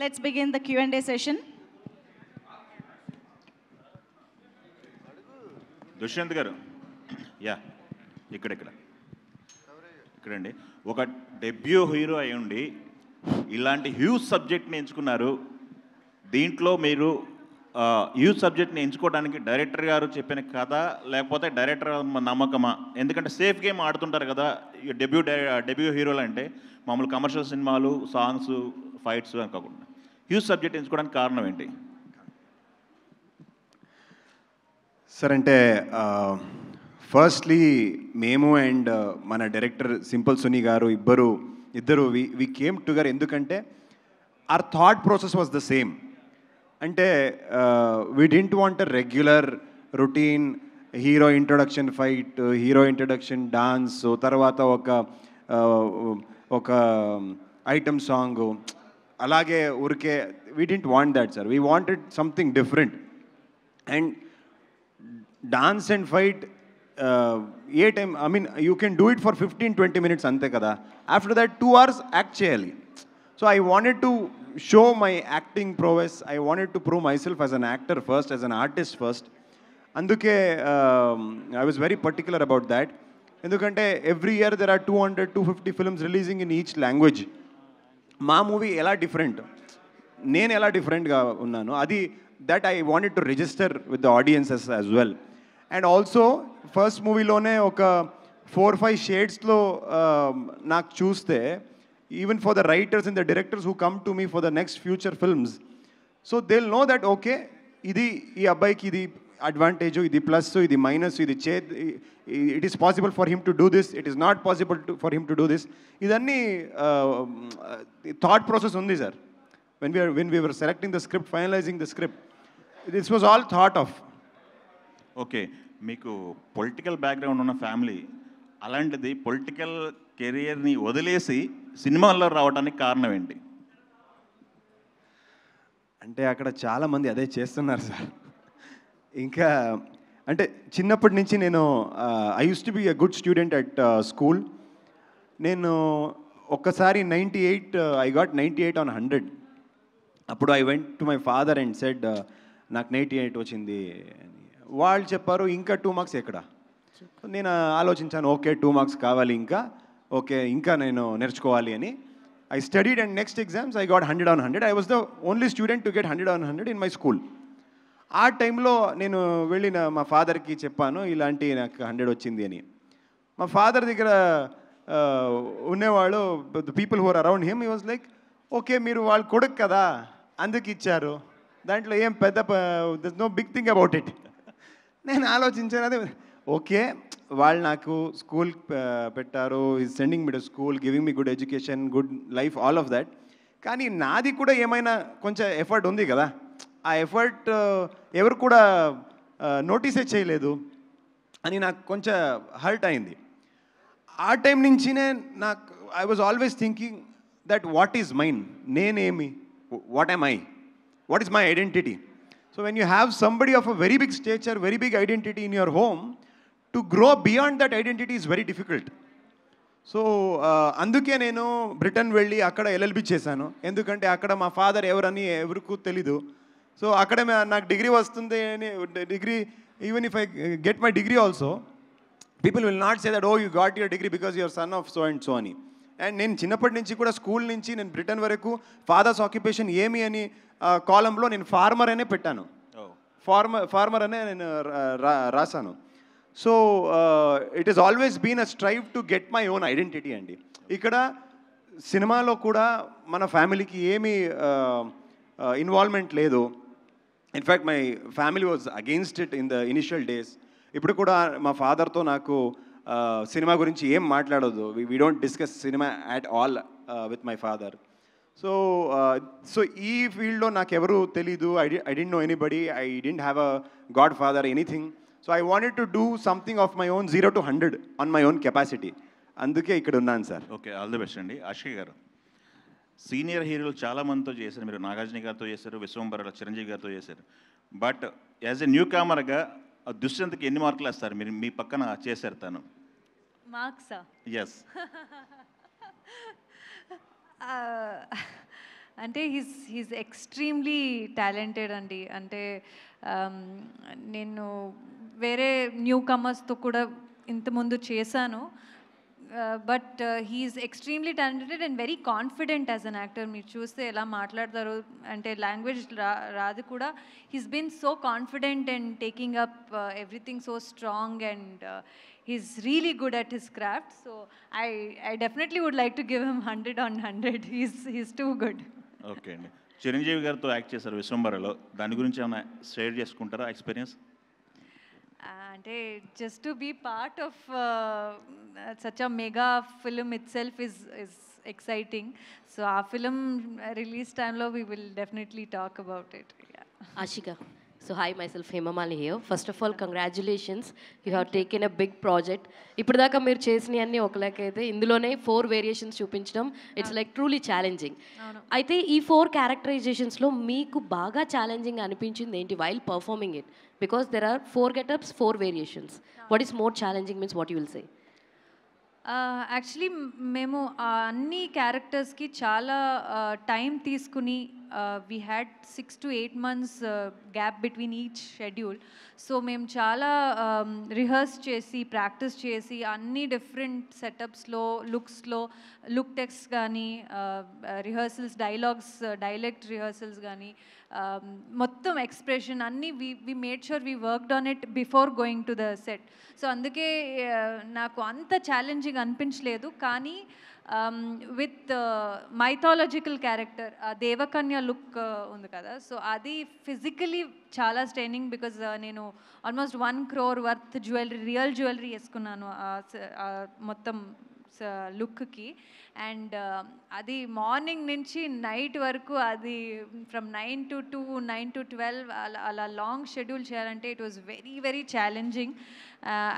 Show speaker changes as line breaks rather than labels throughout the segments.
Let's begin the Q&A session.
Dushyant garu yeah ఇక్కడండి ఒక debut hero అయి ఉండి ఇలాంటి హ్యూజ్ సబ్జెక్ట్ని ఎంచుకున్నారు. దీంట్లో మీరు హ్యూజ్ సబ్జెక్ట్ని ఎంచుకోవడానికి డైరెక్టర్ గారు చెప్పిన కథ లేకపోతే డైరెక్టర్ నమ్మకమా? ఎందుకంటే సేఫ్ గేమ్ ఆడుతుంటారు కదా డెబ్యూ హీరోలు అంటే, మామూలు కమర్షియల్ సినిమాలు, సాంగ్స్, ఫైట్స్ అని కాకుండా హ్యూజ్ సబ్జెక్ట్ ఎంచుకోవడానికి కారణం ఏంటి
సార్? అంటే ఫస్ట్లీ మేము అండ్ మన డైరెక్టర్ సింపుల్ సునీ గారు ఇద్దరు వి కేమ్ టుగెదర్. ఎందుకంటే our thought process was the same. అంటే we didn't want a regular routine hero introduction fight, hero introduction dance, తర్వాత ఒక ఐటమ్ సాంగ్, అలాగే ఊరికే we didn't want that sir. We wanted something different. And dance and fight a time, I mean you can do it for 15-20 minutes అంతే కదా. After that 2 hours act చేయాలి. So I wanted to show my acting prowess. I wanted to prove myself as an actor first, as an artist first. అందుకే I was very particular about that. ఎందుకంటే every year there are 200-250 films releasing in each language. మా movie ఎలా different, నేను ఎలా డిఫరెంట్గా ఉన్నాను, అది that I wanted to register with the audiences as well. And also first మూవీలోనే ఒక 4-5 షేడ్స్లో నాకు చూస్తే, even for the writers and the directors who come to me for the next future films, so they will know that okay ఈ అబ్బాయికి ఇది advantage, ఇది plus, ఇది మైనస్, ఇది it is possible for him to do this, it is not possible for him to do this. ఇదన్నీ thought process ఉంది sir. when we were selecting the script, finalizing the script, this was all thought of.
Okay, మీకు political background ఉన్న family, అలాంటిది political కెరియర్ని వదిలేసి సినిమాల్లో రావడానికి కారణం ఏంటి?
అంటే అక్కడ చాలామంది అదే చేస్తున్నారు సార్. ఇంకా అంటే చిన్నప్పటి నుంచి నేను I use to be a good student at school. నేను ఒక్కసారి 98 ఐ గాట్ 98 on 100. అప్పుడు I went to my father and said నాకు 98 వచ్చింది అని. వాళ్ళు చెప్పారు ఇంకా 2 marks ఎక్కడ. నేను ఆలోచించాను, ఓకే 2 marks కావాలి ఇంకా, ఓకే ఇంకా నేను నేర్చుకోవాలి అని. I studied and next exams I got 100 on 100. I was the only student to get 100 on 100 in my school. ఆ టైంలో నేను వెళ్ళిన మా ఫాదర్కి చెప్పాను ఇలాంటి నాకు 100 వచ్చింది అని. మా ఫాదర్ దగ్గర ఉండేవాళ్ళు, the people who are around him, he was like okay మీరు వాళ్ళ కొడుకు కదా అందుకు ఇచ్చారు, దాంట్లో ఏం పెద్ద there no big thing about it. నేను ఆలోచించాను, అదే ఓకే వాళ్ళు నాకు స్కూల్ పెట్టారు, is sending me to school, giving me good education, good life, all of that. కానీ నాది కూడా ఏమైనా కొంచెం ఎఫర్ట్ ఉంది కదా. ఆ ఎఫర్ట్ ఎవరు కూడా నోటీసే చేయలేదు అని నాకు కొంచెం హర్ట్ అయింది. ఆ టైం నుంచినే నాకు I was always thinking that what is mine, నేనేమి, what am I, what is my identity. So when you have somebody of a very big stature, very big identity in your home, to grow beyond that identity is very difficult. So అందుకే నేను Britain వెళ్ళి అక్కడ LLB చేశాను. ఎందుకంటే అక్కడ మా father ఎవరని ఎవరికూ తెలీదు. సో అక్కడే నాకు డిగ్రీ వస్తుంది అని, degree even if I get my degree also, people will not say that oh you got your degree because your son of so and so అని. అండ్ నేను చిన్నప్పటి నుంచి కూడా స్కూల్ నుంచి నేను బ్రిటన్ వరకు ఫాదర్స్ ఆక్యుపేషన్ ఏమి అని కాలంలో నేను ఫార్మర్ అనే పెట్టాను. ఫార్మర్ అనే నేను రాశాను. So it is always been a strive to get my own identity అండి. ఇక్కడ సినిమాలో కూడా మన ఫ్యామిలీకి ఏమీ ఇన్వాల్వ్మెంట్ లేదు. In fact my family was against it in the initial days. ఇప్పుడు కూడా మా ఫాదర్తో నాకు సినిమా గురించి ఏం మాట్లాడదు. We don't discuss cinema at all with my father. So ఈ ఫీల్డ్లో నాకు ఎవరు తెలీదు. I don't know anybody. I don't have a god father anything. So I wanted to do something of my own 0 to 100 on my own capacity. అందుకే ఇక్కడ ఉన్నాను sir.
Okay, all the best అండి. ఆశిక్ గారు, సీనియర్ హీరోలు చాలామందితో చేశారు. మీరు నాగార్జున గారితో చేశారు, విశ్వంబర చిరంజీవి గారితో చేశారు. బట్ యాజ్ ఎ న్యూ కామర్గా దుష్యంత్కి ఎన్ని మార్కులు వేస్తారు? మీరు మీ పక్కన చేశారు తను.
మార్క్సా?
ఎస్.
అంటే హీస్ ఎక్స్ట్రీమ్లీ టాలెంటెడ్ అండి. అంటే నేను వేరే న్యూ కమర్స్తో కూడా ఇంతకుముందు చేశాను, but he's extremely talented and very confident as an actor. మీరు చూస్తే ఎలా మాట్లాడతారు అంటే లాంగ్వేజ్ రాదు కూడా, he's been so confident and taking up everything so strong and he's really good at his craft. So I definitely would like to give him 100 on 100. He's too good.
Okay అండి. చిరంజీవి గారితో act చేశారు విశ్వంబరలో, దాని గురించి ఏమైనా share చేసుకుంటారా experience?
అంటే just to be part of such a mega film itself is exciting. So our film release time lo we will definitely talk about it. Yeah.
Ashika. So hi, myself Hema Malini here. First of all, congratulations. You have taken a big project. ఇప్పుడు దాకా మీరు చేసినవి అన్నీ ఒక లెక్క అయితే ఇందులోనే 4 variations చూపించడం ఇట్స్ లైక్ ట్రూలీ ఛాలెంజింగ్. అయితే ఈ 4 క్యారెక్టరైజేషన్స్లో మీకు బాగా ఛాలెంజింగ్ అనిపించింది ఏంటి while performing it? Because there are 4 getups 4 variations. What is more challenging means what you will say?
Actually మేము అన్ని క్యారెక్టర్స్కి చాలా టైం తీసుకుని we had 6 to 8 months gap between each schedule. So మేము చాలా రిహర్స్ చేసి ప్రాక్టీస్ చేసి అన్ని డిఫరెంట్ సెటప్స్లో లుక్స్లో లుక్ టెక్స్ట్ కానీ రిహర్సల్స్ డైలెక్ట్ రిహర్సల్స్ కానీ మొత్తం ఎక్స్ప్రెషన్ అన్నీ we made sure we worked on it before going to the set. So అందుకే నాకు అంత ఛాలెంజింగ్ అనిపించలేదు. కానీ విత్ మైథాలజికల్ క్యారెక్టర్ దేవకన్య లుక్ ఉంది కదా, సో అది ఫిజికలీ చాలా స్ట్రైనింగ్. బికాజ్ నేను almost 1 crore worth real jewellery వేసుకున్నాను మొత్తం లుక్కి. అండ్ అది మార్నింగ్ నుంచి నైట్ వరకు అది ఫ్రమ్ 9 to 2, 9 to 12 అలా లాంగ్ షెడ్యూల్ చేయాలంటే it was very very challenging.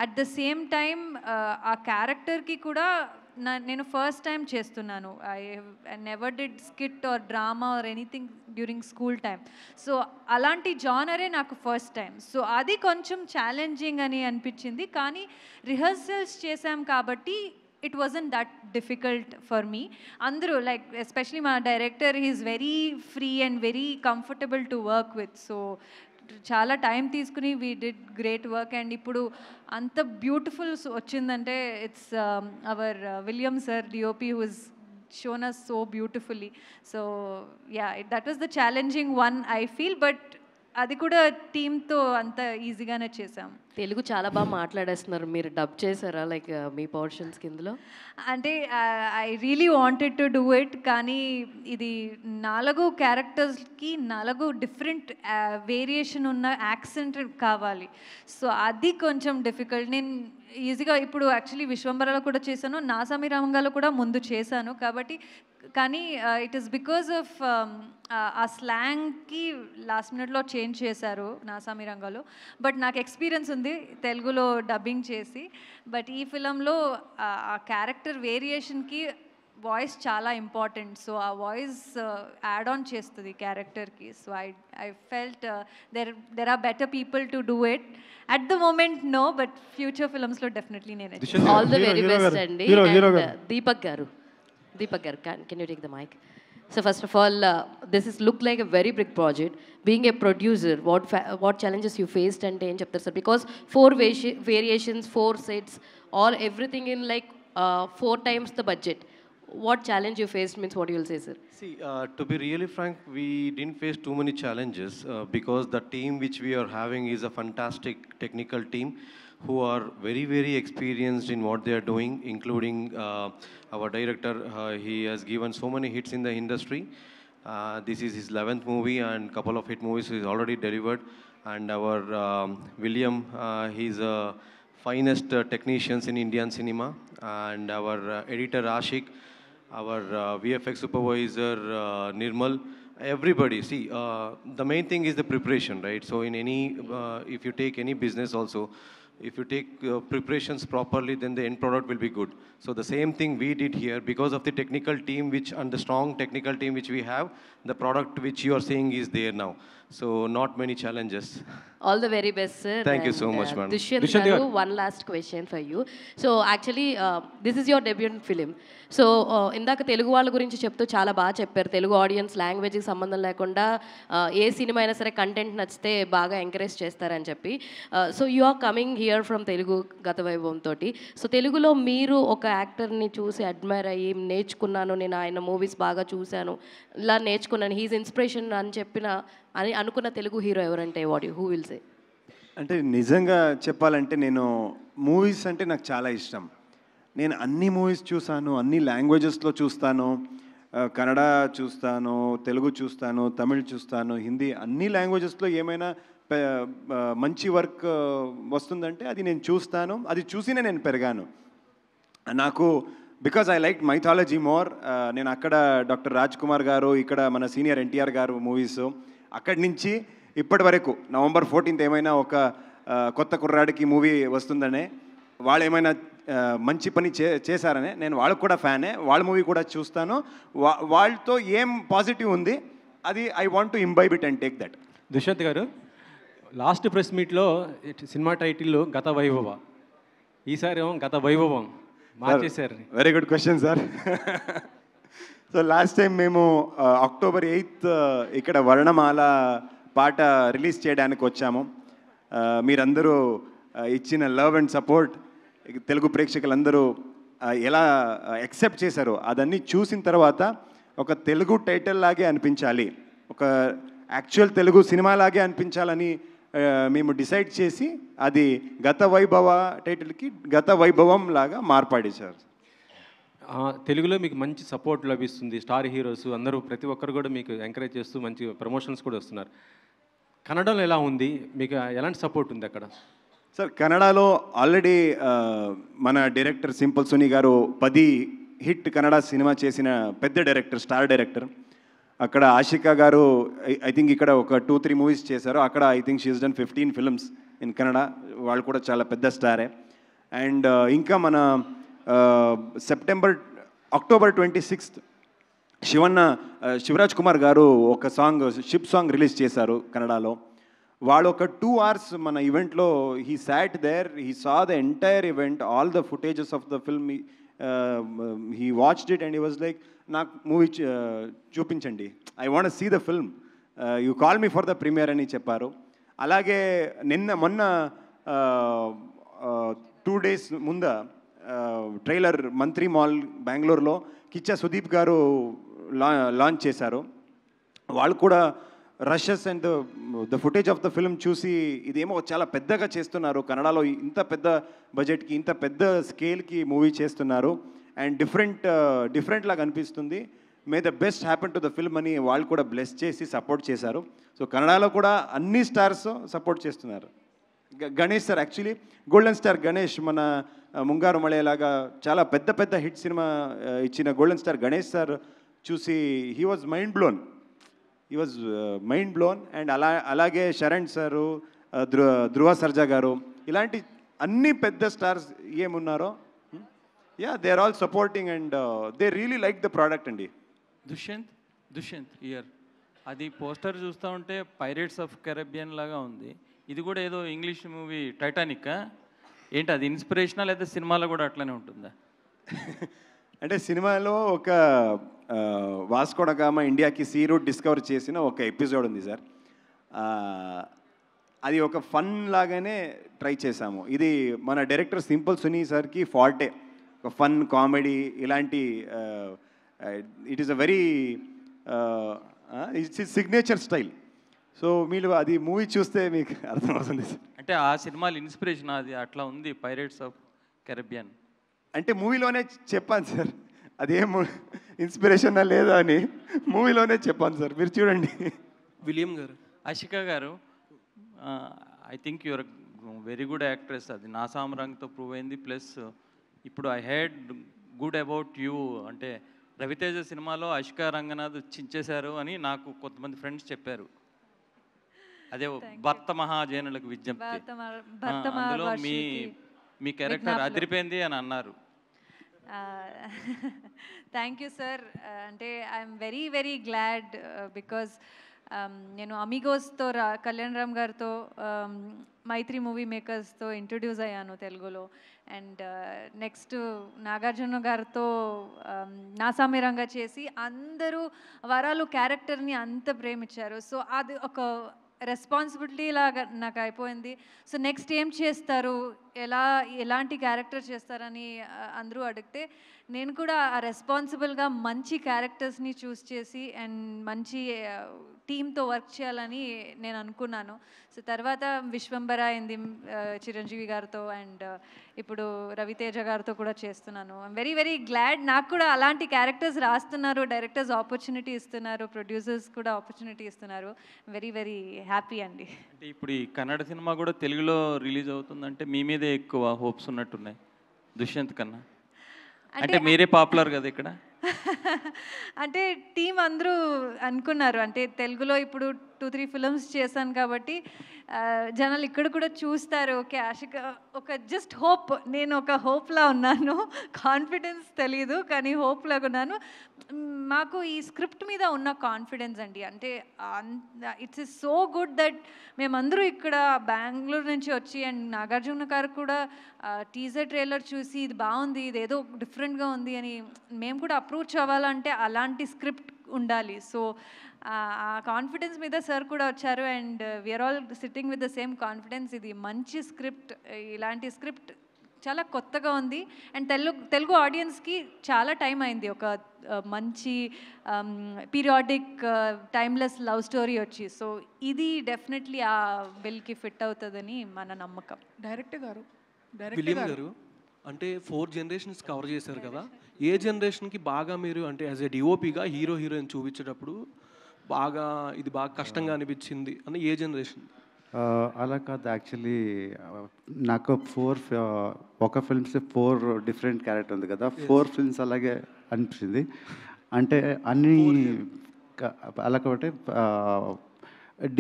At the same time ఆ క్యారెక్టర్కి కూడా నేను ఫస్ట్ టైం చేస్తున్నాను. I never did skit or drama or anything during school time. So అలాంటి జానరే నాకు ఫస్ట్ టైం. సో అది కొంచెం ఛాలెంజింగ్ అని అనిపించింది. కానీ రిహర్సల్స్ చేశాం కాబట్టి it wasn't that difficult for me. Andru like especially my director, he is very free and very comfortable to work with. So చాలా టైం తీసుకుని we did great work. And ఇప్పుడు అంత బ్యూటిఫుల్ వచ్చిందంటే it's our William sir DOP who is shown us so beautifully. So yeah, that was the challenging one I feel. But అది కూడా టీమ్తో అంత ఈజీగానే చేసాం.
తెలుగు చాలా బాగా మాట్లాడేస్తున్నారు. మీరు డబ్ చేశారా లైక్ మీ పోర్షన్స్ కిందలో?
అంటే I really wanted to do it. కానీ ఇది 4 క్యారెక్టర్స్కి 4 డిఫరెంట్ వేరియేషన్ ఉన్న యాక్సెంట్ కావాలి. సో అది కొంచెం డిఫికల్ట్. నేను ఈజీగా ఇప్పుడు యాక్చువల్లీ విశ్వంబరలో కూడా చేశాను, నాసామి రంగాలో కూడా ముందు చేశాను. కాబట్టి కానీ ఇట్ ఈస్ బికాజ్ ఆఫ్ ఆ స్లాంగ్కి లాస్ట్ మినిట్లో చేంజ్ చేశారు నాసామి రంగాలో. బట్ నాకు ఎక్స్పీరియన్స్ ఉంది తెలుగులో డబ్బింగ్ చేసి. బట్ ఈ ఫిలంలో ఆ క్యారెక్టర్ వేరియేషన్కి వాయిస్ చాలా ఇంపార్టెంట్. సో ఆ వాయిస్ యాడ్ ఆన్ చేస్తుంది క్యారెక్టర్కి. So I felt there are better people to do it. At the moment no, but future ఫిల్మ్స్లో డెఫినెట్లీ నేను.
ఆల్ ద వెరీ బెస్ట్ అండి. దీపక్ గారు, can you take the mic? So first of all, this is look like a very big project. Being a producer, what challenges you faced and em cheptaru sir? Because 4 variations, 4 sets, all everything in like 4 times the budget. What challenge you faced means what you will say, sir?
See, to be really frank, we didn't face too many challenges because the team which we are having is a fantastic technical team who are very, very experienced in what they are doing, including our director. He has given so many hits in the industry. This is his 11th movie and couple of hit movies he's already delivered. And our William, he's a finest technicians in Indian cinema. And our editor Ashik, our VFX supervisor Nirmal, everybody. See, the main thing is the preparation, right? So in any, if you take any business also, if you take preparations properly, then the end product will be good. So the same thing we did here, because of the technical team and the strong technical team which we have, the product which you are seeing is there now. So not many challenges.
All the very best, sir.
Thank you so much, madam.
Dushyant garu, one last question for you. So actually, this is your debut film. So ఇందాక తెలుగు వాళ్ళ గురించి చెప్తూ చాలా బాగా చెప్పారు. Telugu audience లాంగ్వేజ్కి సంబంధం లేకుండా ఏ cinema అయినా సరే కంటెంట్ నచ్చితే బాగా ఎంకరేజ్ చేస్తారని చెప్పి. So you are coming here from Telugu Gata Vaibhavam తోటి. సో తెలుగులో మీరు ఒక యాక్టర్ని చూసి అడ్మైర్ అయ్యి నేర్చుకున్నాను, నేను ఆయన మూవీస్ బాగా చూశాను, ఇలా నేర్చుకున్నాను, హీజ్ ఇన్స్పిరేషన్ అని అనుకున్న తెలుగు హీరో ఎవరంటే హూ విల్ సే?
అంటే నిజంగా చెప్పాలంటే నేను మూవీస్ అంటే నాకు చాలా ఇష్టం. నేను అన్ని మూవీస్ చూసాను, అన్ని లాంగ్వేజెస్లో చూస్తాను. కన్నడ చూస్తాను, తెలుగు చూస్తాను, తమిళ్ చూస్తాను, హిందీ, అన్ని లాంగ్వేజెస్లో ఏమైనా మంచి వర్క్ వస్తుందంటే అది నేను చూస్తాను. అది చూసినే నేను పెరిగాను. నాకు because I like mythology more. నేను అక్కడ డాక్టర్ రాజ్ కుమార్ గారు, ఇక్కడ మన సీనియర్ ఎన్టీఆర్ గారు మూవీస్, అక్కడి నుంచి ఇప్పటి వరకు November 14th ఏమైనా ఒక కొత్త కుర్రాడికి మూవీ వస్తుందనే, వాళ్ళు ఏమైనా మంచి పని చేశారనే నేను వాళ్ళకు కూడా ఫ్యానే, వాళ్ళ మూవీ కూడా చూస్తాను. వాళ్ళతో ఏం పాజిటివ్ ఉంది అది I want to imbibe it and take that.
Dushyant garu, last press మీట్లో సినిమా టైటిల్ గత వైభవ, ఈసారి ఏమో గత వైభవం మార్చేశారు.
Very good question sir. So last time మేము October 8th ఇక్కడ వర్ణమాల పాట రిలీజ్ చేయడానికి వచ్చాము. మీరందరూ ఇచ్చిన లవ్ అండ్ సపోర్ట్ తెలుగు ప్రేక్షకులందరూ ఎలా యాక్సెప్ట్ చేశారో అదన్నీ చూసిన తర్వాత ఒక తెలుగు టైటిల్ లాగే అనిపించాలి, ఒక యాక్చువల్ తెలుగు సినిమా లాగే అనిపించాలని మేము డిసైడ్ చేసి అది గత వైభవ టైటిల్కి గత వైభవం లాగా మార్పాడేశారు.
తెలుగులో మీకు మంచి సపోర్ట్ లభిస్తుంది, స్టార్ హీరోస్ అందరూ ప్రతి ఒక్కరు కూడా మీకు ఎంకరేజ్ చేస్తూ మంచి ప్రమోషన్స్ కూడా వస్తున్నారు. కన్నడలో ఎలా ఉంది, మీకు ఎలాంటి సపోర్ట్ ఉంది అక్కడ?
సార్ కన్నడలో ఆల్రెడీ మన డైరెక్టర్ సింపుల్ సునీ గారు 10 హిట్ కన్నడ సినిమా చేసిన పెద్ద డైరెక్టర్, స్టార్ డైరెక్టర్. అక్కడ ఆషికా గారు ఐ థింక్ ఇక్కడ ఒక 2-3 మూవీస్ చేశారు. అక్కడ I think she is done 15 films in Kannada. వాళ్ళు కూడా చాలా పెద్ద స్టారే. అండ్ ఇంకా మన October 26th శివరాజ్ కుమార్ గారు ఒక సాంగ్, షిప్ సాంగ్ రిలీజ్ చేశారు కన్నడలో. వాళ్ళు ఒక 2 hours మన ఈవెంట్లో he sat there, he saw the entire event, all the footages of the film, he watched it and he was like, నాకు మూవీ చూపించండి, I want see the film, you call me for the premiere అని చెప్పారు. అలాగే మొన్న 2 days ముంద trailer మంత్రి mall బెంగళూరులో కిచ్చా సుదీప్ గారు లాంచ్ చేశారు. వాళ్ళు కూడా rashes and the footage of the film చూసి ఇదేమో చాలా పెద్దగా చేస్తున్నారు, కన్నడలో ఇంత పెద్ద బడ్జెట్కి ఇంత పెద్ద స్కేల్కి మూవీ చేస్తున్నారు అండ్ డిఫరెంట్ లాగా అనిపిస్తుంది, may the best happen to the film అని వాళ్ళు కూడా బ్లెస్ చేసి సపోర్ట్ చేశారు. సో కన్నడలో కూడా అన్ని స్టార్స్ సపోర్ట్ చేస్తున్నారు. Ganesh sir, actually golden star Ganesh, మన ముంగారు మళేలాగా చాలా పెద్ద హిట్ సినిమా ఇచ్చిన గోల్డెన్ స్టార్ గణేష్ సార్ చూసి he was mind blown. And అలాగే శరణ్ సారు, ధ్రువ సర్జా గారు, ఇలాంటి అన్ని పెద్ద స్టార్స్ ఏమున్నారో, yeah they are all supporting and they really like the product అండి.
దుష్యంత్ ఇయర్ అది పోస్టర్ చూస్తూ ఉంటే పైరేట్స్ ఆఫ్ కెరబియన్ లాగా ఉంది. ఇది కూడా ఏదో ఇంగ్లీష్ మూవీ టైటానిక్ ఏంటి, అది ఇన్స్పిరేషనా లేదా సినిమాలో కూడా అట్లనే ఉంటుందా?
అంటే సినిమాలో ఒక వాస్కో డ గామా ఇండియాకి సీ రూట్ డిస్కవర్ చేసిన ఒక ఎపిసోడ్ ఉంది సార్. అది ఒక ఫన్ లాగానే ట్రై చేశాము. ఇది మన డైరెక్టర్ సింపుల్ సునీ సార్కి ఫాల్టే, ఒక ఫన్ కామెడీ ఇలాంటి, it is a very it's signature style. So మీరు అది మూవీ చూస్తే మీకు అర్థమవుతుంది సార్.
అంటే ఆ సినిమాలు ఇన్స్పిరేషన్ అది అట్లా ఉంది, పైరేట్స్ ఆఫ్ కెరబియన్
అంటే మూవీలోనే చెప్పాను సార్, అదేం ఇన్స్పిరేషన్ లేదా అని మూవీలోనే చెప్పాను సార్, మీరు చూడండి.
విలియం గారు, ఆషికా గారు, I think your very good actress, అది నా సామ్రాంగ్తో ప్రూవ్ అయింది. ప్లస్ ఇప్పుడు I head good about you, అంటే రవితేజ సినిమాలో ఆషికా రంగనాథ్ చించేశారు అని నాకు కొంతమంది ఫ్రెండ్స్ చెప్పారు. అదే భర్త మహాజనులకు విజ్ఞప్తి.
భర్త
అందులో మీ
మహాభాషకి
క్యారెక్టర్
విజ్ఞాపనలు.
అదిరిపోయింది అని అన్నారు.
Thank you sir. అంటే I'm very very glad because నేను అమిగోస్తో కళ్యాణ్ రామ్ గారితో మైత్రి మూవీ మేకర్స్తో ఇంట్రొడ్యూస్ అయ్యాను తెలుగులో. అండ్ నెక్స్ట్ నాగార్జున గారితో నాసామిరంగా చేసి అందరూ వరాలు క్యారెక్టర్ని అంత ప్రేమించారు. సో అది ఒక రెస్పాన్సిబిలిటీ లాగా నాకు అయిపోయింది. సో నెక్స్ట్ ఏం చేస్తారు, ఎలాంటి క్యారెక్టర్ చేస్తారని అందరూ అడిగితే నేను కూడా ఆ రెస్పాన్సిబుల్గా మంచి క్యారెక్టర్స్ని చూస్ చేసి అండ్ మంచి టీంతో వర్క్ చేయాలని నేను అనుకున్నాను. సో తర్వాత విశ్వంబర అయింది చిరంజీవి గారితో, అండ్ ఇప్పుడు రవితేజ గారితో కూడా చేస్తున్నాను. I'm very very glad. నాకు కూడా అలాంటి క్యారెక్టర్స్ రాస్తున్నారు, డైరెక్టర్స్ ఆపర్చునిటీ ఇస్తున్నారు, ప్రొడ్యూసర్స్ కూడా ఆపర్చునిటీ ఇస్తున్నారు. వెరీ వెరీ హ్యాపీ అండి.
అంటే ఇప్పుడు ఈ కన్నడ సినిమా కూడా తెలుగులో రిలీజ్ అవుతుందంటే మీ మీదే ఎక్కువ హోప్స్ ఉన్నట్టున్నాయి దుష్యంత్ కన్నా. అంటే మీరే పాపులర్ కదా ఇక్కడ.
అంటే టీం అందరూ అనుకున్నారు, అంటే తెలుగులో ఇప్పుడు 2-3 ఫిల్మ్స్ చేశాను కాబట్టి జనాలు ఇక్కడ కూడా చూస్తారు. ఓకే ఆశిక ఒక జస్ట్ హోప్, నేను ఒక హోప్లా ఉన్నాను, కాన్ఫిడెన్స్ తెలీదు కానీ హోప్లాగా ఉన్నాను. మాకు ఈ స్క్రిప్ట్ మీద ఉన్న కాన్ఫిడెన్స్ అండి, అంటే it's is so good that మేమందరూ ఇక్కడ బెంగళూరు నుంచి వచ్చి, అండ్ నాగార్జున గారు కూడా టీజర్ ట్రైలర్ చూసి ఇది బాగుంది, ఇది ఏదో డిఫరెంట్గా ఉంది అని మేము కూడా అప్రోచ్ అవ్వాలంటే అలాంటి స్క్రిప్ట్ ఉండాలి. సో ఆ కాన్ఫిడెన్స్ మీద సార్ కూడా వచ్చారు, and we're all sitting with the same confidence. ఇది మంచి స్క్రిప్ట్, ఇలాంటి స్క్రిప్ట్ చాలా కొత్తగా ఉంది, అండ్ తెలుగు ఆడియన్స్కి చాలా టైం అయింది ఒక మంచి పీరియాడిక్ టైమ్లెస్ లవ్ స్టోరీ వచ్చి. సో ఇది డెఫినెట్లీ ఆ బిల్కి ఫిట్ అవుతుందని మన నమ్మకం.
డైరెక్టర్ గారు అంటే 4 జనరేషన్స్ కవర్ చేశారు కదా, ఏ జనరేషన్కి బాగా మీరు అంటే యాజ్ ఏ డిఓపిగా హీరో హీరోయిన్ చూపించేటప్పుడు బాగా ఇది బాగా కష్టంగా అనిపించింది అని ఏ జనరేషన్?
అలా కాదు, యాక్చువల్లీ నాకు ఒక ఫిల్మ్స్ 4 డిఫరెంట్ క్యారెక్టర్ ఉంది కదా, 4 ఫిల్మ్స్ అలాగే అనిపించింది. అంటే అన్ని అలా కాబట్టి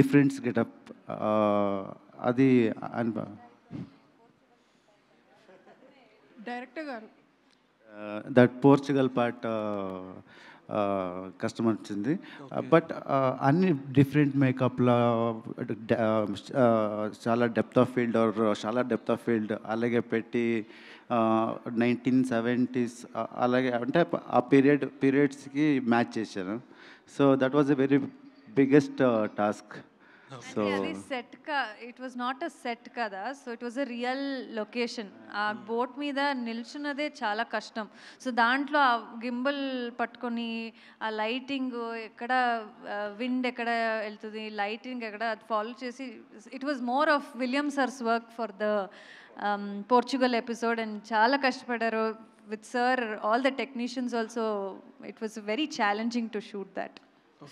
డిఫరెంట్స్ గెటప్ అది
director garu
that Portugal part కష్టం వచ్చింది. బట్ అన్ని డిఫరెంట్ మేకప్లో చాలా డెప్త్ ఆఫ్ ఫీల్డ్ చాలా డెప్త్ ఆఫ్ ఫీల్డ్ అలాగే పెట్టి 1970s అలాగే అంటే ఆ పీరియడ్స్కి మ్యాచ్ చేశాను. So that was a very biggest task. So
అది set it was not a set కదా, so it was a real location. ఆ బోట్ మీద నిల్చున్నదే చాలా కష్టం. సో దాంట్లో ఆ గింబల్ పట్టుకొని ఆ లైటింగ్ ఎక్కడ విండ్ ఎక్కడ వెళ్తుంది, లైటింగ్ ఎక్కడ అది ఫాలో చేసి, it was more of William sir's work for the Portugal episode, and చాలా కష్టపడ్డారు with sir, all the technicians also. It was very challenging to shoot that.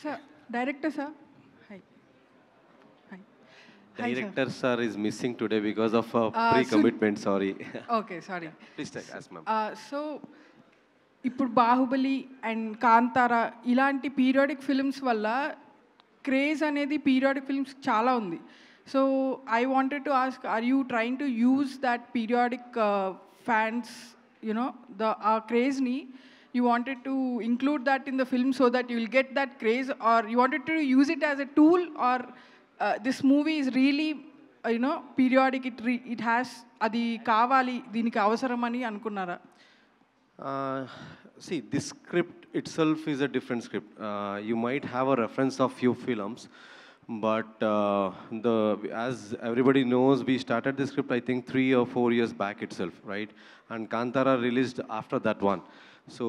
Sir director sir,
Director sir is missing today because of pre-commitment. Sorry.
Okay sorry.
Please take ask ma'am.
So ఇప్పుడు Baahubali and Kantara ఇలాంటి periodic films వల్ల craze అనేది periodic films చాలా ఉంది. So I wanted to ask, are you trying to use that periodic fans you know ఆ క్రేజ్ని, you wanted to include that in the film so that you will get that craze, or you wanted to use it as a tool, or this movie is really periodic, it has adi kavali deeniki avasaramani anukunnara?
See, this script itself is a different script. You might have a reference of few films, but as everybody knows, we started the script I think 3 or 4 years back itself, right? And Kantara released after that one. So,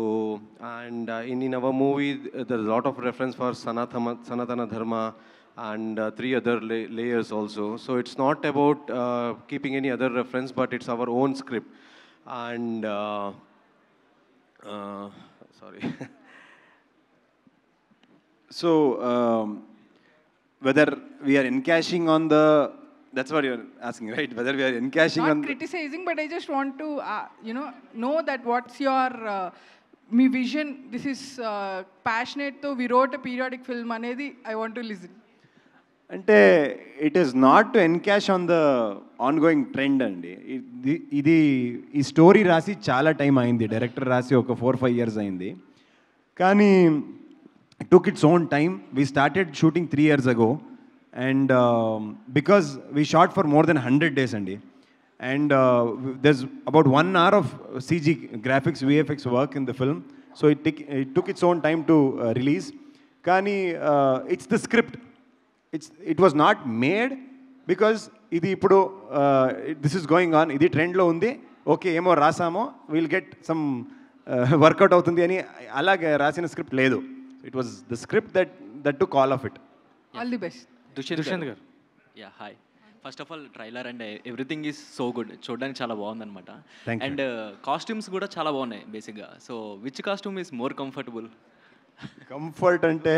and in our movie, there's a lot of reference for Sanatana Dharma and 3 other layers also. So it's not about keeping any other reference, but it's our own script. And sorry.
So whether we are encashing on the, that's what you're asking, right? Whether we are encashing
not
on
criticizing, but I just want to know that what's your me vision. This is passionate, so we wrote a periodic film anedi I want to listen.
అంటే it is not to encash on the on going trend అండి. ఈ story రాసి చాలా time అయింది, director రాసి ఒక 4-5 years అయింది. కానీ టుక్ its own time. We started shooting 3 years ago and because we shot for more than 100 days అండి. And there's about 1 hour of CG graphics VFX work in the film, so it took its own time to release. Kani it's the script, it was not made because idi ippudu this is going on, idi trend lo undi, okay emo rasamo, we'll get some workout avutundi ani alage rasina script ledu. It was the script that took all of it.
All the best.
Dushyanth garu.
Yeah hi. First of all trailer and everything is so good, చూడడానికి చాలా బాగుందన్నమాట. And costumes కూడా చాలా బాగున్నాయి బేసిక్గా. So which costume is more comfortable?
Comfort అంటే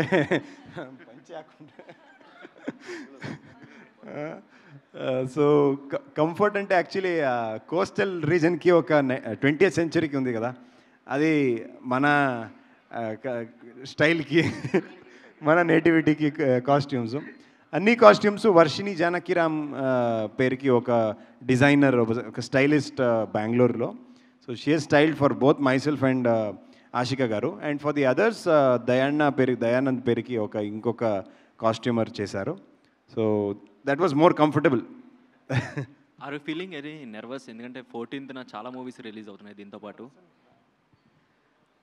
so comfort అంటే actually coastal రీజన్కి ఒక 20th centuryకి ఉంది కదా, అది మన స్టైల్కి మన నేటివిటీకి కాస్ట్యూమ్స్. అన్ని కాస్ట్యూమ్స్ వర్షిణి జానకిరామ్ పేరుకి ఒక డిజైనర్, ఒక స్టైలిస్ట్ బెంగళూరులో. So she has styled for both myself and Ashika garu. And for the others Dayanand పేరుకి ఇంకొక కాస్ట్యూమర్ చేశారు. So that was more comfortable.
Are you feeling very nervous? ఎందుకంటే 14th చాలా మూవీస్ రిలీజ్ అవుతున్నాయి దీంతో పాటు.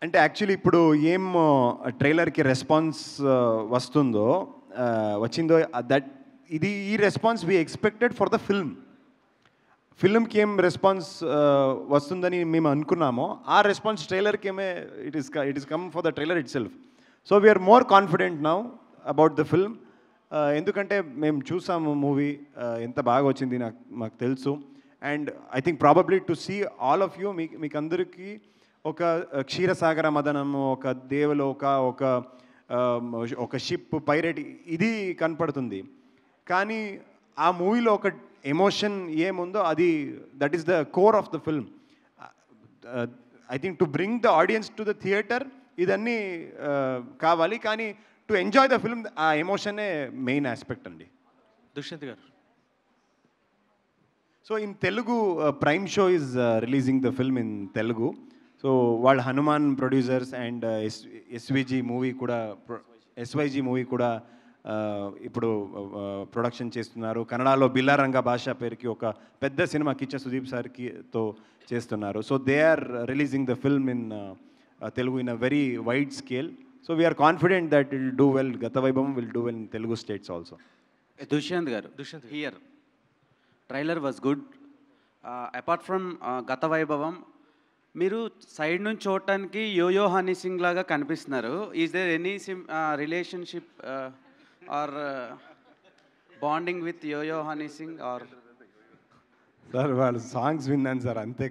అంటే యాక్చువల్లీ ఇప్పుడు ఏం ట్రైలర్కి రెస్పాన్స్ వచ్చిందో దట్ ఈ response we expected for the ఫిల్మ్కి ఏం రెస్పాన్స్ వస్తుందని మేము అనుకున్నామో ఆ రెస్పాన్స్ ట్రైలర్కి ఏమే it is come for the trailer itself. So we are more confident now about the film. ఎందుకంటే మేము చూసాము మూవీ ఎంత బాగా వచ్చింది మాకు తెలుసు. And I think probably to see all of you, మీకు అందరికీ ఒక క్షీరసాగర మదనము, ఒక దేవలోక, ఒక షిప్ పైరేట్ ఇది కనపడుతుంది. కానీ ఆ మూవీలో ఒక ఎమోషన్ ఏముందో అది that is the core of the film. I think to bring the audience to the theatre ఇదన్నీ కావాలి, కానీ టు ఎంజాయ్ ద ఫిల్మ్ ఆ ఎమోషనే మెయిన్ ఆస్పెక్ట్ అండి.
దుష్యంత్ గారు.
So in Telugu prime show is releasing the film in Telugu. So వాళ్ళు Hanuman producers and ఎస్వైజీ movie కూడా ఇప్పుడు production చేస్తున్నారు. కన్నడలో బిల్లారంగ భాష పేరుకి ఒక పెద్ద సినిమా కిచ్చ సుదీప్ సార్తో చేస్తున్నారు. So they are releasing the film in Telugu in a very wide scale. So we are confident that will do well. Gatha Vaibhavam will do well in Telugu states also.
Dushyanth garu, here trailer was good. Apart from Gatha Vaibhavam, మీరు side నుంచి చూడటానికి yo-yo Honey Singh లాగా కనిపిస్తున్నారు. Is there any relationship or bonding with Yo Yo Honey Singh or?
Sir వాళ్ళ songs విన్నాను sir, అంతే.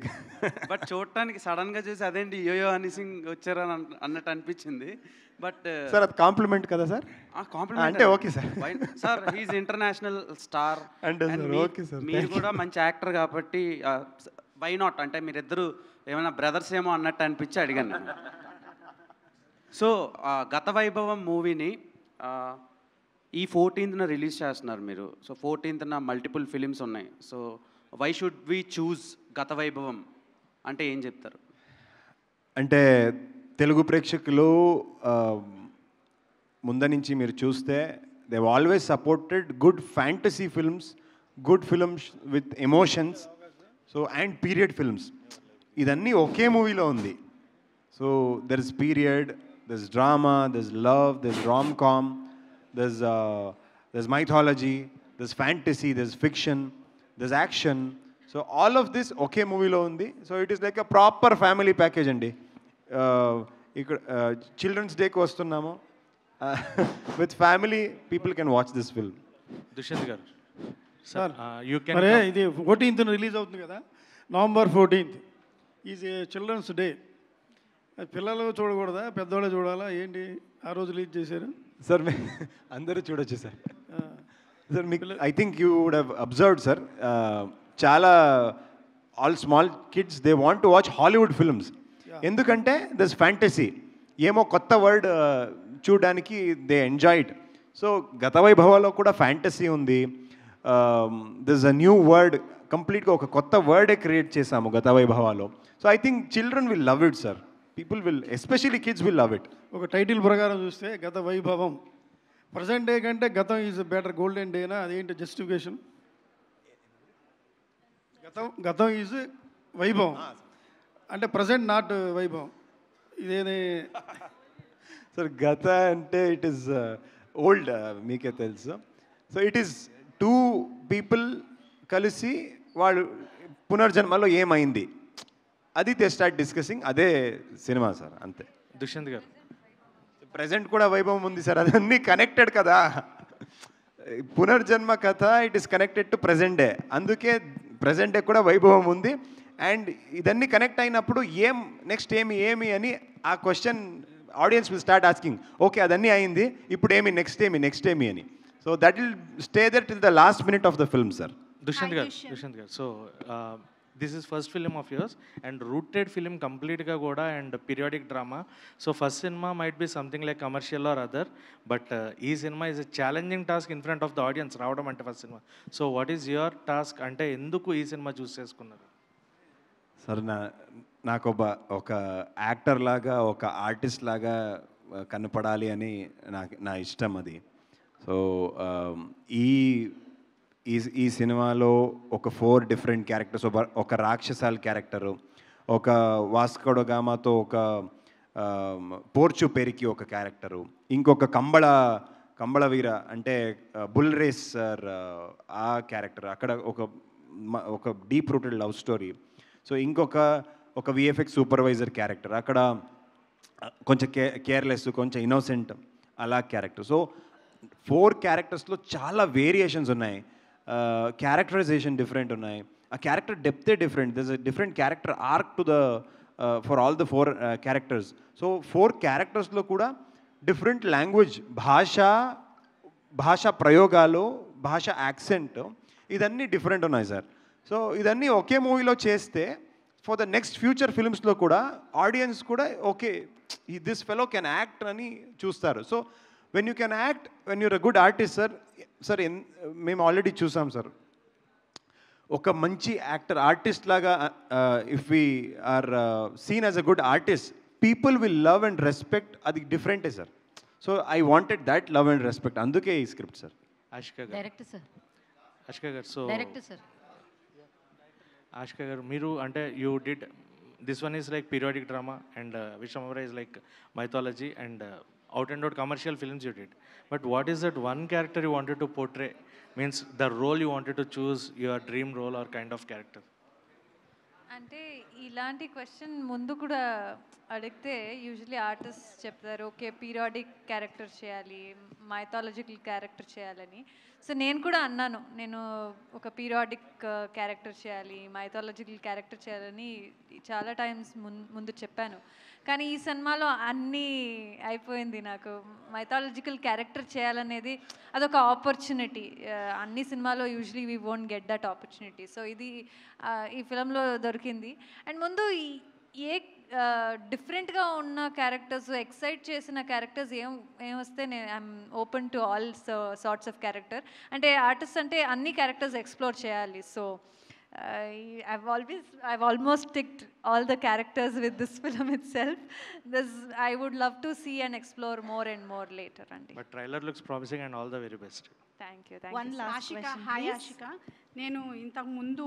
But చూడటానికి సడన్గా చూసి అదేంటి యోయో హనీ సింగ్ వచ్చారని అన్నట్టు అనిపించింది. బట్
సార్ అది కాంప్లిమెంట్ కదా సార్?
కాంప్లిమెంట్
అంటే okay sir.
Sir he's international star
అంటే ఓకే సార్,
మీరు కూడా మంచి యాక్టర్ కాబట్టి వై నాట్ అంటే మీరిద్దరు ఏమైనా బ్రదర్స్ ఏమో అన్నట్టు అనిపించి అడిగాను నేను. సో గత వైభవం మూవీని ఈ 14th రిలీజ్ చేస్తున్నారు మీరు. సో 14th మల్టిపుల్ ఫిలిమ్స్ ఉన్నాయి. So why should we choose Gata Vaibhavam అంటే ఏం చెప్తారు?
అంటే తెలుగు ప్రేక్షకులు ముందు నుంచి మీరు చూస్తే they always supported good fantasy films, good films with emotions, so and period films. ఇదన్నీ ఒకే మూవీలో ఉంది. So there is period, there is drama, there is love, there is rom com, there is mythology, there is fantasy, there is fiction, there is action. So all of this ఒకే మూవీలో ఉంది. So it is like a proper family package అండి. ఇక్కడ children's డేకి వస్తున్నాము, with family people can watch this film.
Dushyant garu
sir, మరి ఇది 14th release అవుతుంది కదా, November 14th is a children's day. పిల్లలు చూడకూడదా, పెద్దవాళ్ళు చూడాలా ఏంటి? ఆ రోజు రిలీజ్ చేశారు
సార్. అందరూ చూడొచ్చు సార్. సార్ మీకు I think you would have observed sir, చాలా all small kids they want to watch Hollywood films. ఎందుకంటే దిస్ ఫ్యాంటసీ ఏమో కొత్త వర్డ్ చూడడానికి దే ఎంజాయ్ ఇట్. సో గత వైభవాలో కూడా ఫ్యాంటసీ ఉంది. దిస్ అ న్యూ వర్డ్, కంప్లీట్గా ఒక కొత్త వర్డే క్రియేట్ చేశాము గత వైభవాలో. So I think children will love it sir. People will, especially kids will love it.
ఒక టైటిల్ ప్రకారం చూస్తే గత వైభవం, ప్రజెంట్ డే కంటే గతం ఈజ్ బెటర్, గోల్డెన్ డేనా? అదేంటి జస్టిఫికేషన్? గతం ఈజ్ వైభవం అంటే ప్రజెంట్ నాట్ వైభవం. ఇదేనే
సార్ గత అంటే ఇట్ ఈస్ ఓల్డ్, మీకే తెలుసు. సో ఇట్ ఈస్ 2 people కలిసి వాళ్ళు పునర్జన్మలో ఏమైంది అది దే స్టార్ట్ డిస్కసింగ్. అదే సినిమా సార్, అంతే.
దుష్యంత్ గారు,
ప్రజెంట్ కూడా వైభవం ఉంది సార్, అదన్నీ కనెక్టెడ్ కదా. పునర్జన్మ కథ it is connected to present day, అందుకే ప్రజెంట్ డే కూడా వైభవం ఉంది. అండ్ ఇదన్నీ కనెక్ట్ అయినప్పుడు నెక్స్ట్ ఏమి అని ఆ question audience will start asking. Okay అదన్నీ అయింది, ఇప్పుడు నెక్స్ట్ ఏమి అని. So that will stay there till the last minute of the film sir.
Dushyant గారు, so this is first film of yours and rooted film కంప్లీట్గా కూడా and periodic drama. So first సినిమా might be something like commercial or other, but ఈ సినిమా is a challenging task in front of the audience రావడం అంటే first cinema. So what is your task? అంటే ఎందుకు ఈ సినిమా చూస్ చేసుకున్నారు?
సార్ నాకు ఒక యాక్టర్ లాగా, ఒక ఆర్టిస్ట్ లాగా కనపడాలి అని నా ఇష్టం అది. సో ఈ సినిమాలో ఒక 4 different క్యారెక్టర్స్, ఒక రాక్షసాల క్యారెక్టరు, ఒక వాస్కోడ గామాతో ఒక పోర్చు పెరికి ఒక క్యారెక్టరు, ఇంకొక కంబళ వీర అంటే బుల్ రేస్ సార్ ఆ క్యారెక్టర్, అక్కడ ఒక deep rooted love story. So ఒక విఎఫ్ఎక్స్ సూపర్వైజర్ క్యారెక్టర్, అక్కడ కొంచెం కేర్లెస్, కొంచెం ఇన్నోసెంట్ అలా క్యారెక్టర్. సో 4 క్యారెక్టర్స్లో చాలా వేరియేషన్స్ ఉన్నాయి, క్యారెక్టరైజేషన్ డిఫరెంట్ ఉన్నాయి, ఆ క్యారెక్టర్ డెప్తే different. This a different character arc to the for all the 4 characters. So 4 క్యారెక్టర్స్లో కూడా డిఫరెంట్ లాంగ్వేజ్, భాషా ప్రయోగాలు, భాష యాక్సెంట్, ఇదన్నీ డిఫరెంట్ ఉన్నాయి సార్. సో ఇదన్నీ ఒకే మూవీలో చేస్తే ఫర్ ద నెక్స్ట్ ఫ్యూచర్ ఫిల్మ్స్లో కూడా ఆడియన్స్ కూడా okay this fellow can act అని చూస్తారు. So when you can act, when you're a good artist sir మేము ఆల్రెడీ చూసాం సార్, ఒక మంచి ఆర్టిస్ట్ లాగా if we are seen as a good artist, people will love and respect, అది డిఫరెంటే sir. So I wanted that love and respect, అందుకే ఈ script sir.
Ashika గారు,
డైరెక్టర్ సార్.
ఆషికా గారు, సో
డైరెక్టర్ సార్.
ఆషికా గారు, మీరు అంటే you did this one is like periodic drama and Vishwambhara is like mythology and out and out commercial films you did, but what is that one character you wanted to portray, means the role you wanted to choose, your dream role or kind of character?
అంటే ఇలాంటి question ముందు కూడా అడిగితే usually artist చెప్తారు okay periodic character చేయాలి, mythological character చేయాలని. So నేను కూడా అన్నాను, నేను ఒక పీరియాడిక్ క్యారెక్టర్ చేయాలి, మైథాలజికల్ క్యారెక్టర్ చేయాలని చాలా టైమ్స్ ముందు చెప్పాను. కానీ ఈ సినిమాలో అన్నీ అయిపోయింది. నాకు మైథాలజికల్ క్యారెక్టర్ చేయాలనేది అదొక ఆపర్చునిటీ. అన్ని సినిమాలో usually we won't get that opportunity. So ఇది ఈ ఫిలంలో దొరికింది. అండ్ ముందు ఏ డిఫరెంట్గా ఉన్న క్యారెక్టర్స్, ఎక్సైట్ చేసిన క్యారెక్టర్స్ ఏమొస్తే నేను I'm open to all sorts of character. అంటే ఆర్టిస్ట్ అంటే అన్ని క్యారెక్టర్స్ ఎక్స్ప్లోర్ చేయాలి. So I've almost ticked all the characters with this film itself. I would love to see and explore more and more later.
But trailer looks promising and all the very best.
Thank you.
One last
Ashika,
question,
hi
please.
Ashika. నేను ఇంతకు ముందు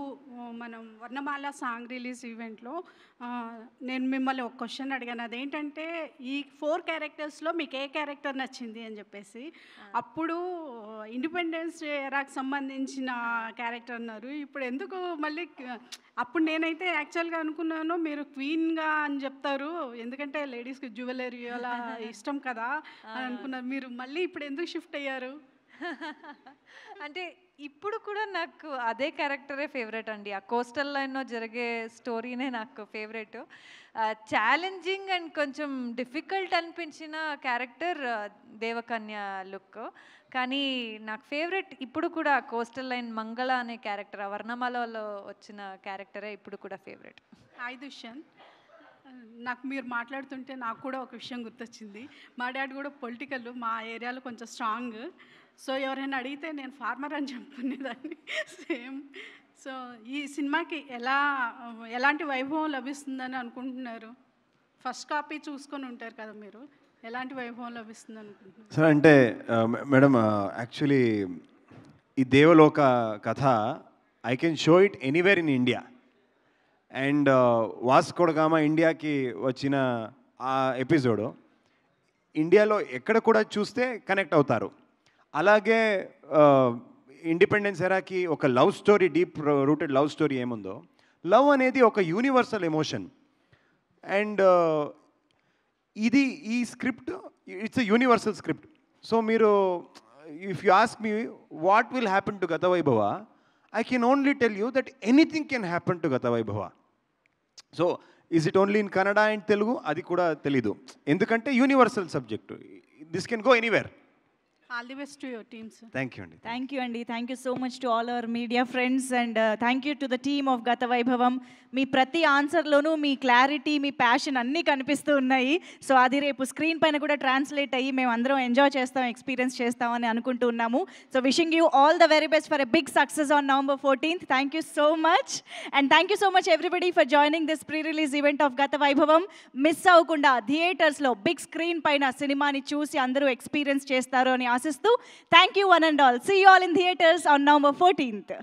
మనం వర్ణమాల song release ఈవెంట్లో నేను మిమ్మల్ని ఒక question అడిగాను. అదేంటంటే ఈ 4 క్యారెక్టర్స్లో మీకు ఏ క్యారెక్టర్ నచ్చింది అని చెప్పేసి. అప్పుడు ఇండిపెండెన్స్ ఎరాకి సంబంధించిన క్యారెక్టర్ అన్నారు. ఇప్పుడు ఎందుకు మళ్ళీ అప్పుడు నేనైతే యాక్చువల్గా అనుకున్నాను మీరు క్వీన్గా అని చెప్తారు, ఎందుకంటే లేడీస్కి జ్యువెలరీ అలా ఇష్టం కదా అని అనుకున్నారు. మీరు మళ్ళీ ఇప్పుడు ఎందుకు షిఫ్ట్ అయ్యారు?
అంటే ఇప్పుడు కూడా నాకు అదే క్యారెక్టరే ఫేవరెట్ అండి. ఆ కోస్టల్ లైన్లో జరిగే స్టోరీనే నాకు ఫేవరెట్. ఛాలెంజింగ్ అండ్ కొంచెం డిఫికల్ట్ అనిపించిన క్యారెక్టర్ దేవకన్య లుక్. కానీ నాకు ఫేవరెట్ ఇప్పుడు కూడా కోస్టల్ లైన్ మంగళ అనే క్యారెక్టర్, వర్ణమాలలో వచ్చిన క్యారెక్టరే ఇప్పుడు కూడా ఫేవరెట్.
హాయ్ దుష్యంత్, నాకు మీరు మాట్లాడుతుంటే నాకు కూడా ఒక విషయం గుర్తొచ్చింది. మా డాడీ కూడా పొలిటికల్, మా ఏరియాలో కొంచెం స్ట్రాంగ్. సో ఎవరైనా అడిగితే నేను ఫార్మర్ అని చెప్పుకునేదాన్ని సేమ్. సో ఈ సినిమాకి ఎలాంటి వైభవం లభిస్తుందని అనుకుంటున్నారు? ఫస్ట్ కాపీ చూసుకొని ఉంటారు కదా మీరు, ఎలాంటి వైభవం లభిస్తుంది అనుకుంటున్నారు?
సార్ అంటే మేడం యాక్చువల్లీ ఈ దేవలోక కథ I can show it anywhere in India. And Vasco da Gama ఇండియాకి వచ్చిన ఆ ఎపిసోడ్ ఇండియాలో ఎక్కడ కూడా చూస్తే కనెక్ట్ అవుతారు. అలాగే ఇండిపెండెన్స్ ఎరాకి ఒక love story, deep rooted love story ఏముందో, లవ్ అనేది ఒక యూనివర్సల్ ఎమోషన్. అండ్ ఇది ఈ script it's a universal script. So మీరు if you ask me what will happen to Gathavaibhava, I can only tell you that anything can happen to Gatavaibhava. So, is it only in Kannada and Telugu? Adi kuda telidu. Endukante universal subject. This can go anywhere.
All the best to your team, sir.
Thank you, Andy.
Thank you, Andy. Thank you so much to all our media friends, and thank you to the team of Gatavaibhavam. మీ ప్రతి ఆన్సర్లోనూ మీ clarity, మీ passion అన్నీ కనిపిస్తూ ఉన్నాయి. So అది రేపు screen పైన కూడా translate అయ్యి మేము అందరం ఎంజాయ్ చేస్తాం, ఎక్స్పీరియన్స్ చేస్తామని అనుకుంటూ ఉన్నాము. So wishing you all the very best for a big success on November 14th. Thank you so much, and thank you so much everybody for joining this pre release event of Gatavaibhavam. Miss అవ్వకుండా థియేటర్స్లో big screen పైన సినిమాని చూసి అందరూ experience చేస్తారు అని ఆశిస్తూ thank you one and all. See you all in theatres on November 14th.